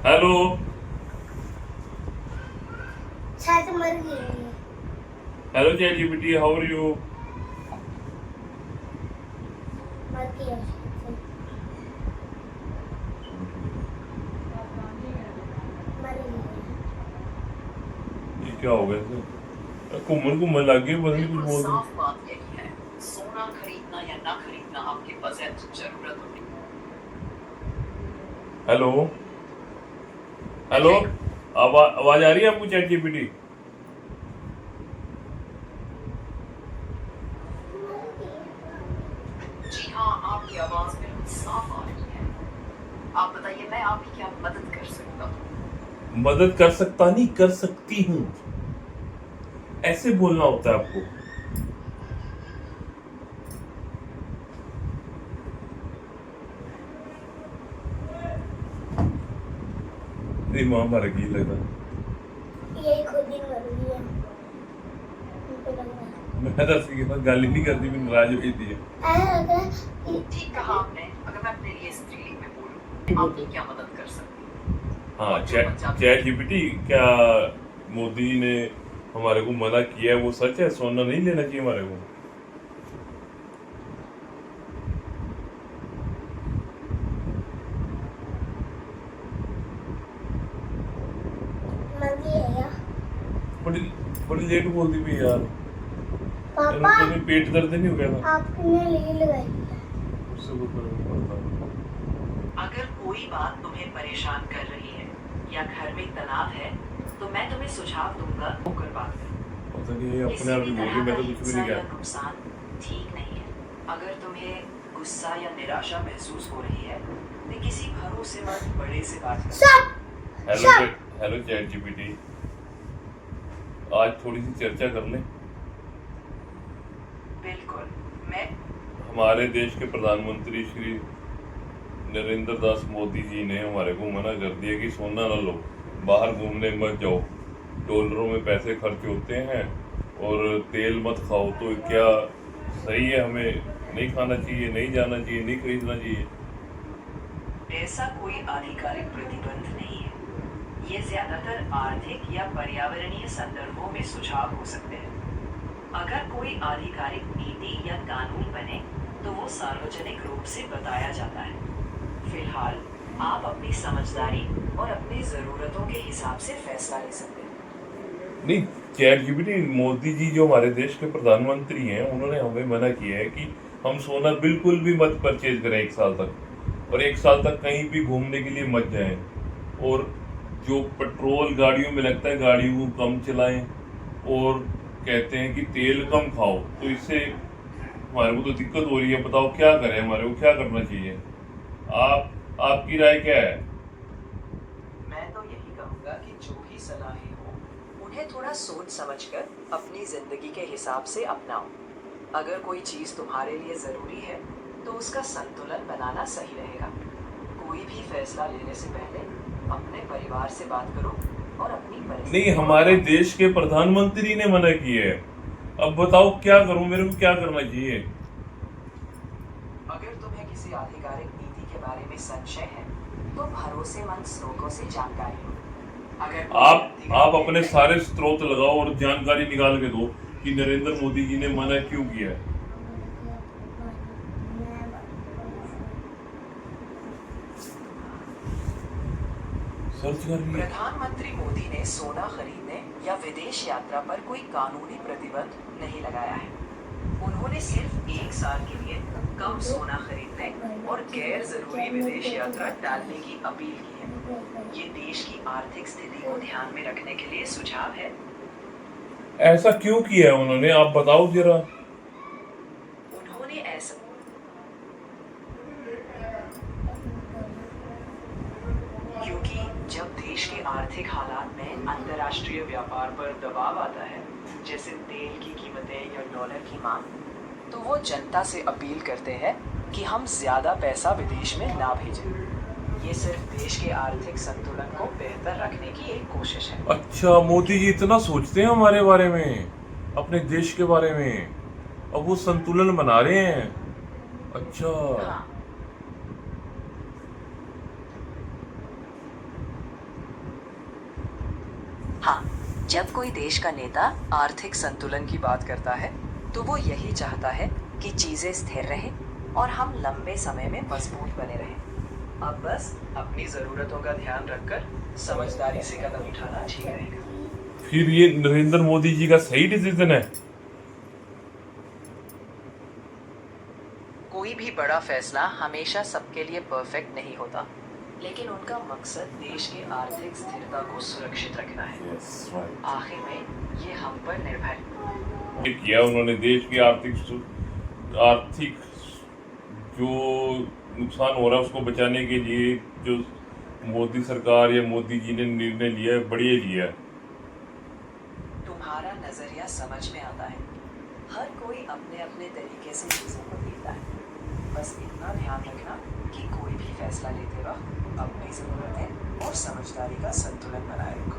Hello. छत मर गई। Hello ChatGPT, how are you? मर गई। मर गई। ये क्या हो गया इसे? घूमन घूमन लग गए, पता नहीं कुछ बिल्कुल बोल रहे। साफ बात यही है, सोना खरीदना या ना खरीदना आपके बजट, जरूरत और हेलो हेलो, आवाज आ रही है आपको चैट जीपीटी? जी हाँ, आपकी आवाज बिल्कुल साफ आ रही है। आप बताइए, मैं आपकी क्या मदद कर सकता हूँ? मदद कर सकता नहीं, कर सकती हूँ, ऐसे बोलना होता है आपको। मेरी माँ मर गई लग रहा। ये खुद ही मर गई है। उनको लग रहा है। मैं दस की गाली नहीं करती, मैं नाराज हुई थी। ठीक कहा आपने। अगर मैं अपने लिए स्त्रीलिंग में बोलूं, आपकी क्या मदद कर सकती हूँ? हाँ, और जो बच्चा चैट जीपीटी, क्या मोदी ने हमारे को मना किया है वो सच है? सोना नहीं लेना चाहिए हमारे को? मर गई है क्या? बड़ी बड़ी लेट बोल दी भी यार। पापा कभी पेट दर्द नहीं हो गया था? आपने ली लगाई है। उससे कोई फर्क नहीं पड़ता। अगर कोई बात तुम्हें परेशान कर रही है या घर में तनाव है, तो मैं तुम्हें सुझाव दूंगा होकर बात करो। पता नहीं, ये अपने किसी आप भी ही बोल तरह रही, मैं का तो कुछ भी हिंसा नहीं या कहा। नुकसान ठीक नहीं है। अगर तुम्हें गुस्सा या निराशा महसूस हो रही है, तो किसी भरोसेमंद बड़े से बात करो। सब हेलो चैट जीपीटी, आज थोड़ी सी चर्चा कर लें। बिल्कुल। मैं हमारे देश के प्रधानमंत्री श्री नरेंद्र दास मोदी जी ने हमारे को मना कर दिया कि सोना ना लो, बाहर घूमने मत जाओ, डॉलरों में पैसे खर्च होते हैं, और तेल मत खाओ। तो क्या सही है? हमें नहीं खाना चाहिए, नहीं जाना चाहिए, नहीं खरीदना चाहिए? ऐसा कोई आधिकारिक प्रतिबंध नहीं है। ये ज्यादातर आर्थिक या पर्यावरणीय संदर्भों में सुझाव हो सकते हैं। अगर कोई आधिकारिक नीति या कानून बने, तो वो सार्वजनिक रूप से बताया जाता है। फिलहाल आप अपनी समझदारी और अपनी जरूरतों के हिसाब से फैसला ले सकते हैं। नहीं, चैट जीपीटी, मोदी जी जो हमारे देश के प्रधानमंत्री हैं, उन्होंने हमें मना किया है कि हम सोना बिल्कुल भी मत परचेज करें 1 साल तक, और 1 साल तक कहीं भी घूमने के लिए मत जाएं, और जो पेट्रोल गाड़ियों में लगता है गाड़ियों को कम चलाएं, और कहते हैं कि तेल कम खाओ। तो इससे हमारे को तो दिक्कत हो रही है। बताओ क्या करें, हमारे को क्या करना चाहिए? आपकी राय क्या है? मैं तो यही कहूँगा कि जो भी सलाहें हो, उन्हें थोड़ा सोच समझकर अपनी जिंदगी के हिसाब से अपनाओ। अगर कोई चीज़ तुम्हारे लिए ज़रूरी है, तो उसका संतुलन बनाना सही रहेगा। कोई भी फैसला लेने से पहले अपने परिवार से बात करो और अपनी नहीं, परिस्थिति को हमारे देश के प्रधानमंत्री ने मना किया है। अब बताओ क्या करूं, मेरे को क्या करना चाहिए? अगर तुम्हें किसी आधिकारिक नीति के बारे में संशय है, तो भरोसेमंद स्रोतों से जानकारी लो। अगर कोई आप व्यक्तिगत अपने निर्णय- सारे स्रोत लगाओ और जानकारी निकाल के दो कि नरेंद्र मोदी जी ने मना क्यों किया है। सर्च कर लिया। प्रधानमंत्री मोदी ने सोना खरीदने या विदेश यात्रा पर कोई कानूनी प्रतिबंध नहीं लगाया है। उन्होंने सिर्फ 1 साल के लिए कम सोना खरीदने और गैर जरूरी विदेश यात्रा टालने की अपील की है। ये देश की आर्थिक स्थिति को ध्यान में रखने के लिए सुझाव है। ऐसा क्यों किया है उन्होंने, आप बताओ जरा। उन्होंने ऐसा क्योंकि जब देश के आर्थिक हालात में अंतर्राष्ट्रीय व्यापार पर दबाव आता है, जैसे तेल की कीमतें या डॉलर की मांग, तो वो जनता से अपील करते हैं कि हम ज्यादा पैसा विदेश में ना भेजें। ये सिर्फ देश के आर्थिक संतुलन को बेहतर रखने की एक कोशिश है। अच्छा, मोदी जी इतना सोचते हैं हमारे बारे में, अपने देश के बारे में। अब वो संतुलन बना रहे हैं। अच्छा। हाँ, हाँ, जब कोई देश का नेता आर्थिक संतुलन की बात करता है तो वो यही चाहता है कि चीजें स्थिर रहें और हम लंबे समय में मजबूत बने रहें। अब बस अपनी जरूरतों का ध्यान रखकर समझदारी से कदम उठाना ठीक रहेगा। फिर ये नरेंद्र मोदी जी का सही डिसीजन है? कोई भी बड़ा फैसला हमेशा सबके लिए परफेक्ट नहीं होता, लेकिन उनका मकसद देश की आर्थिक स्थिरता को सुरक्षित रखना है। Yes right. आखिर में ये हम पर निर्भर है। ये किया उन्होंने देश की आर्थिक जो नुकसान हो रहा है उसको बचाने के लिए जो मोदी सरकार या मोदी जी ने निर्णय लिया है, बढ़िया लिया है। तुम्हारा नजरिया समझ में आता है। हर कोई अपने अपने तरीके से चीजों को देखता है। बस इतना ध्यान रखना कि कोई भी फैसला लेते वक्त अपनी जरूरतें और समझदारी का संतुलन बनाए रखो।